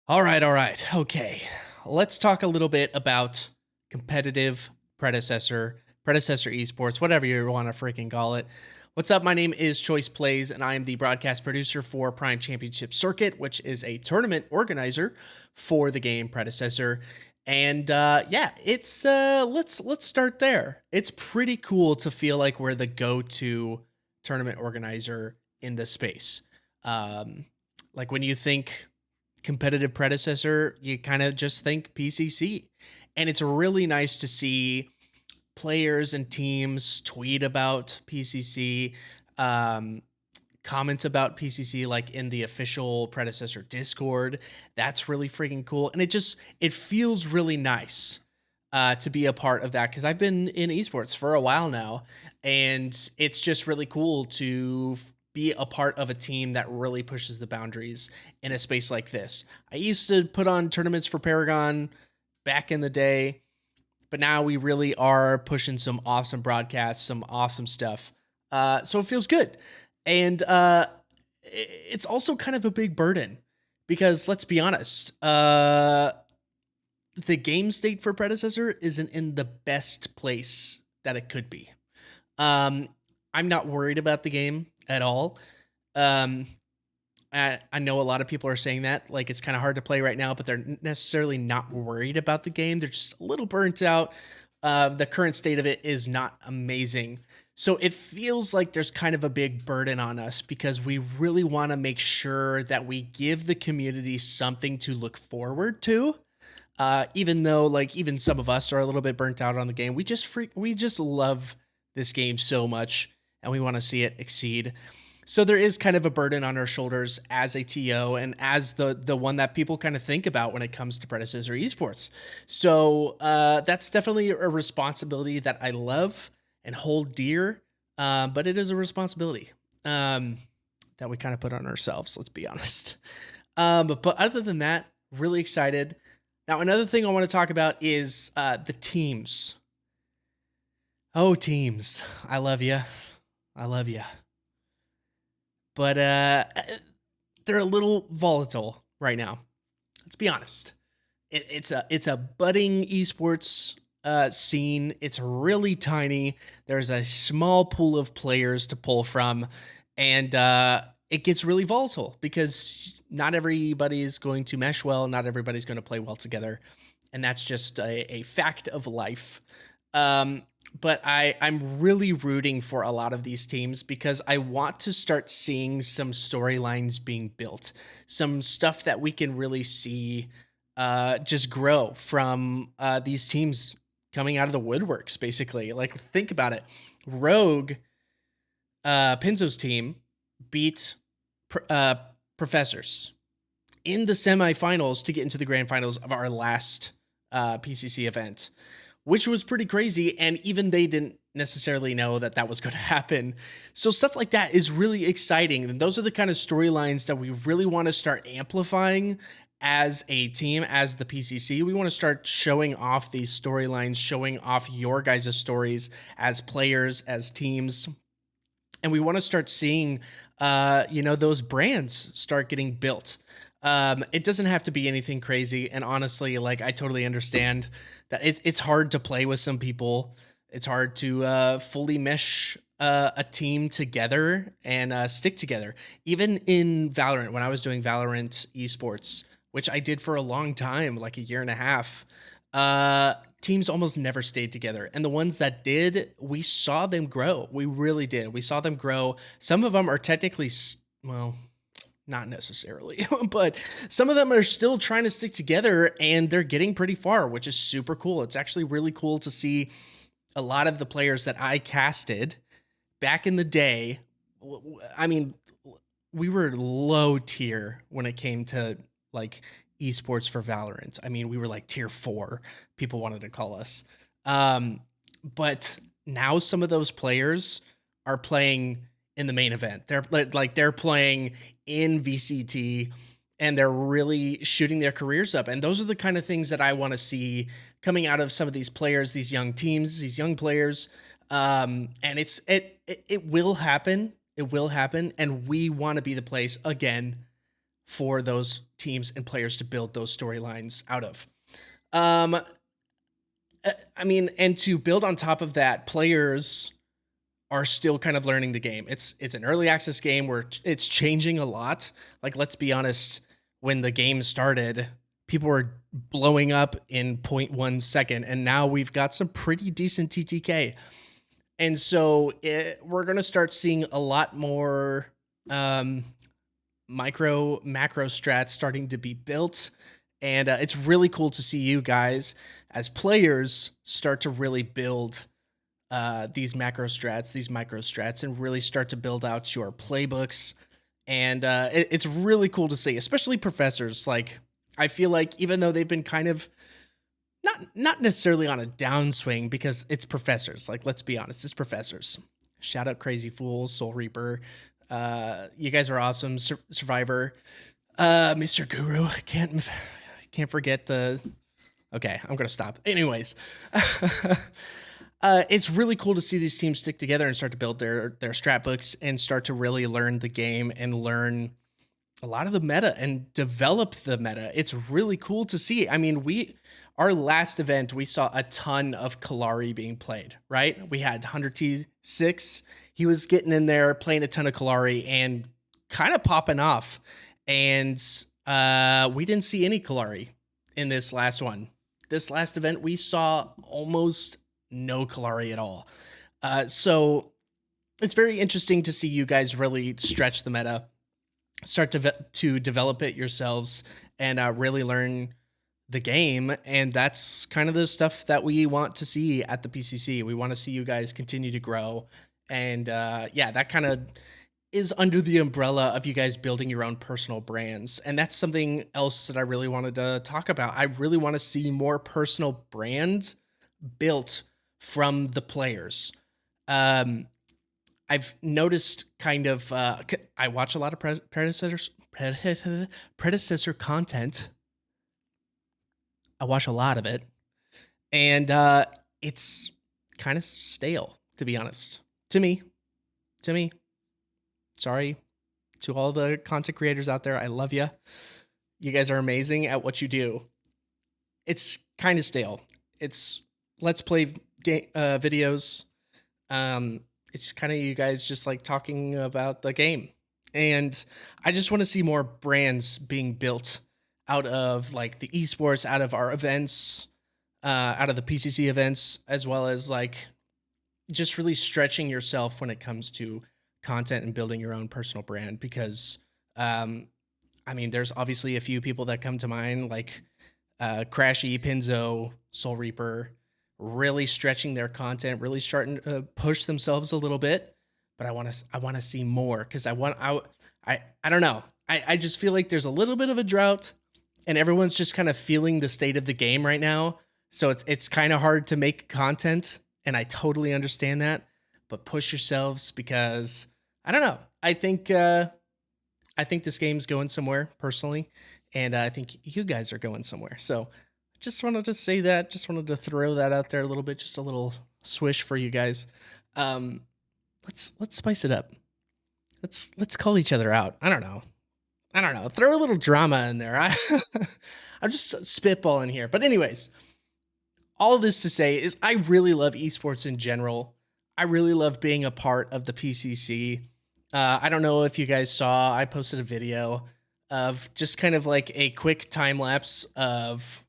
All right, all right. Okay. Let's talk a little bit about competitive predecessor esports, whatever you want to freaking call it. What's up? My name is Choice Plays, and I am the broadcast producer for Prime Championship Circuit, which is a tournament organizer for the game Predecessor. And yeah, it's let's start there. It's pretty cool to feel like we're the go-to tournament organizer in this space. Um, like when you think competitive predecessor, you kind of just think PCC. And it's really nice to see players and teams tweet about PCC, um, comments about PCC like in the official predecessor Discord. That's really freaking cool. And it feels really nice to be a part of that because I've been in esports for a while now. And it's just really cool to be a part of a team that really pushes the boundaries in a space like this. I used to put on tournaments for Paragon back in the day, but now we really are pushing some awesome broadcasts, some awesome stuff. So it feels good. And it's also kind of a big burden because let's be honest, the game state for Predecessor isn't in the best place that it could be. Um, I'm not worried about the game at all. Um, I know a lot of people are saying that, like it's kind of hard to play right now, but they're necessarily not worried about the game. They're just a little burnt out. The current state of it is not amazing. So it feels like there's kind of a big burden on us because we really want to make sure that we give the community something to look forward to. Even though like even some of us are a little bit burnt out on the game, we just love this game so much and we want to see it exceed. So there is kind of a burden on our shoulders as a TO and as the one that people kind of think about when it comes to Predecessor Esports. So that's definitely a responsibility that I love and hold dear, but it is a responsibility that we kind of put on ourselves, let's be honest. But other than that, really excited. Now, another thing I want to talk about is the teams. Oh, teams. I love you. I love you. But they're a little volatile right now. Let's be honest. It's a budding esports scene. It's really tiny. There's a small pool of players to pull from, and it gets really volatile because not everybody is going to mesh well. Not everybody's going to play well together, and that's just a fact of life. But I'm really rooting for a lot of these teams because I want to start seeing some storylines being built, some stuff that we can really see just grow from these teams coming out of the woodworks, basically. Like, think about it. Rogue, Pinzo's team, beat Professors in the semifinals to get into the grand finals of our last PCC event, which was pretty crazy. And even they didn't necessarily know that that was going to happen. So stuff like that is really exciting. And those are the kind of storylines that we really want to start amplifying as a team, as the PCC. We want to start showing off these storylines, showing off your guys' stories as players, as teams. And we want to start seeing, those brands start getting built. It doesn't have to be anything crazy. And honestly, like I totally understand that it's hard to play with some people. It's hard to fully mesh a team together and stick together. Even in Valorant, when I was doing Valorant esports, which I did for a long time, like a year and a half, teams almost never stayed together. And the ones that did, we saw them grow. We really did. We saw them grow. Some of them are technically, well, not necessarily, but some of them are still trying to stick together and they're getting pretty far, which is super cool. It's actually really cool to see a lot of the players that I casted back in the day. I mean, we were low tier when it came to like esports for Valorant. I mean, we were like tier 4, people wanted to call us. But now some of those players are playing in the main event. They're playing in VCT and they're really shooting their careers up. And those are the kind of things that I want to see coming out of some of these players, these young teams, these young players. And it will happen. It will happen. And we want to be the place again for those teams and players to build those storylines out of. Um, I mean, and to build on top of that, players are still kind of learning the game. It's an early access game where it's changing a lot. Like, let's be honest, when the game started, people were blowing up in 0.1 second, and now we've got some pretty decent TTK. And so we're going to start seeing a lot more micro macro strats starting to be built. And it's really cool to see you guys as players start to really build these macro strats, these micro strats, and really start to build out your playbooks. And it's really cool to see, especially professors. Like, I feel like even though they've been kind of not necessarily on a downswing, because it's professors. Like, let's be honest, it's professors. Shout out Crazy Fools, Soul Reaper. You guys are awesome. Survivor, Mr. Guru. Can't forget the. Okay, I'm gonna stop. Anyways, it's really cool to see these teams stick together and start to build their strat books and start to really learn the game and learn a lot of the meta and develop the meta. It's really cool to see. I mean, our last event, we saw a ton of Kalari being played, right? We had 100T6. He was getting in there, playing a ton of Kalari and kind of popping off. And we didn't see any Kalari in this last one. This last event, we saw almost no Kalari at all. So it's very interesting to see you guys really stretch the meta, start to develop it yourselves, and really learn the game. And that's kind of the stuff that we want to see at the PCC. We want to see you guys continue to grow. And that kind of is under the umbrella of you guys building your own personal brands. And that's something else that I really wanted to talk about. I really want to see more personal brands built from the players. I've noticed kind of, I watch a lot of predecessor content. I watch a lot of it, and it's kind of stale, to be honest. To me. Sorry to all the content creators out there. I love you. You guys are amazing at what you do. It's kind of stale. It's let's play videos. It's kind of you guys just like talking about the game. And I just want to see more brands being built out of like the esports, out of our events, out of the PCC events, as well as like just really stretching yourself when it comes to content and building your own personal brand. Because, I mean, there's obviously a few people that come to mind, like Crashy, Pinzo, Soul Reaper, really stretching their content, really starting to push themselves a little bit. But I want to see more, because I don't know. I just feel like there's a little bit of a drought, and everyone's just kind of feeling the state of the game right now. So it's kind of hard to make content, and I totally understand that. But push yourselves, because I don't know. I think this game's going somewhere personally, and I think you guys are going somewhere. So just wanted to say that. Just wanted to throw that out there a little bit. Just a little swish for you guys. Let's spice it up. Let's call each other out. I don't know. Throw a little drama in there. I'm just spitballing here. But anyways, all of this to say is I really love esports in general. I really love being a part of the PCC. I don't know if you guys saw, I posted a video of just kind of like a quick time lapse of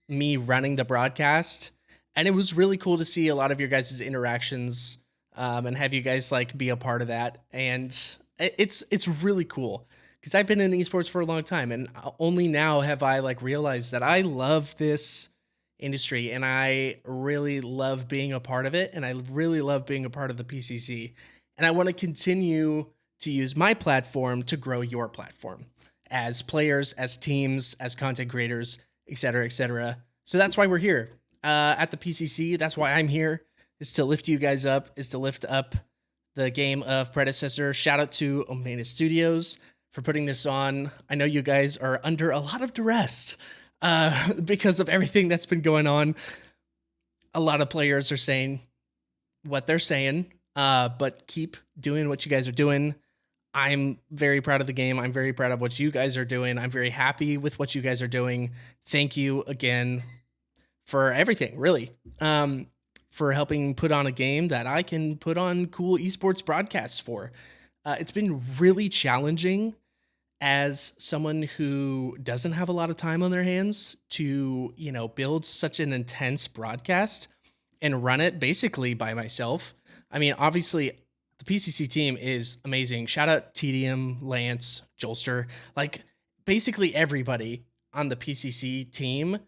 me running the broadcast. And it was really cool to see a lot of your guys' interactions and have you guys like be a part of that. And it's really cool, because I've been in esports for a long time, and only now have I like realized that I love this industry, and I really love being a part of it, and I really love being a part of the PCC, and I want to continue to use my platform to grow your platform as players, as teams, as content creators, etc., etc. So that's why we're here at the PCC. That's why I'm here, is to lift you guys up, is to lift up the game of Predecessor. Shout out to Omega Studios for putting this on. I know you guys are under a lot of duress because of everything that's been going on. A lot of players are saying what they're saying, but keep doing what you guys are doing. I'm very proud of the game. I'm very proud of what you guys are doing. I'm very happy with what you guys are doing. Thank you again for everything, really. Um, for helping put on a game that I can put on cool esports broadcasts for. It's been really challenging as someone who doesn't have a lot of time on their hands to, build such an intense broadcast and run it basically by myself. I mean, obviously, the PCC team is amazing. Shout out TDM, Lance, Jolster, like basically everybody on the PCC team.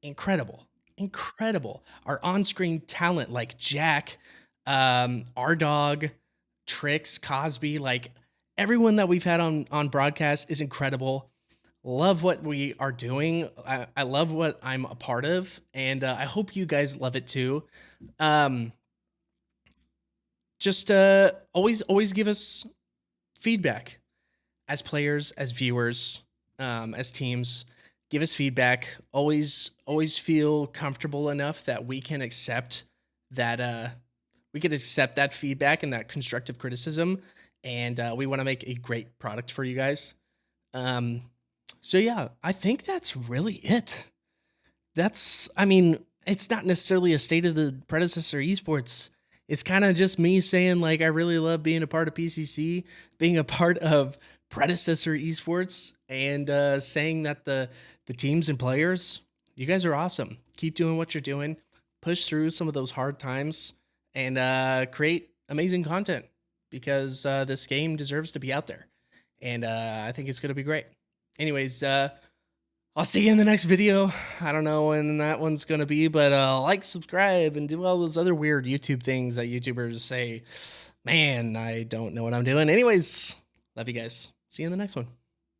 Incredible, incredible. Our on-screen talent like Jack, our dog, Trix, Cosby, like everyone that we've had on broadcast is incredible. Love what we are doing. I love what I'm a part of, and I hope you guys love it too. Um, just always give us feedback as players, as viewers, as teams. Give us feedback. Always feel comfortable enough that we can accept that we can accept that feedback and that constructive criticism, and we want to make a great product for you guys. Um, so yeah, I think that's really it. I mean, it's not necessarily a state of the predecessor esports. It's kind of just me saying like I really love being a part of PCC, being a part of predecessor esports, and saying that the teams and players, you guys are awesome. Keep doing what you're doing. Push through some of those hard times and create amazing content because this game deserves to be out there. And I think it's going to be great. Anyways, I'll see you in the next video. I don't know when that one's going to be, but like, subscribe, and do all those other weird YouTube things that YouTubers say. Man, I don't know what I'm doing. Anyways, love you guys. See you in the next one.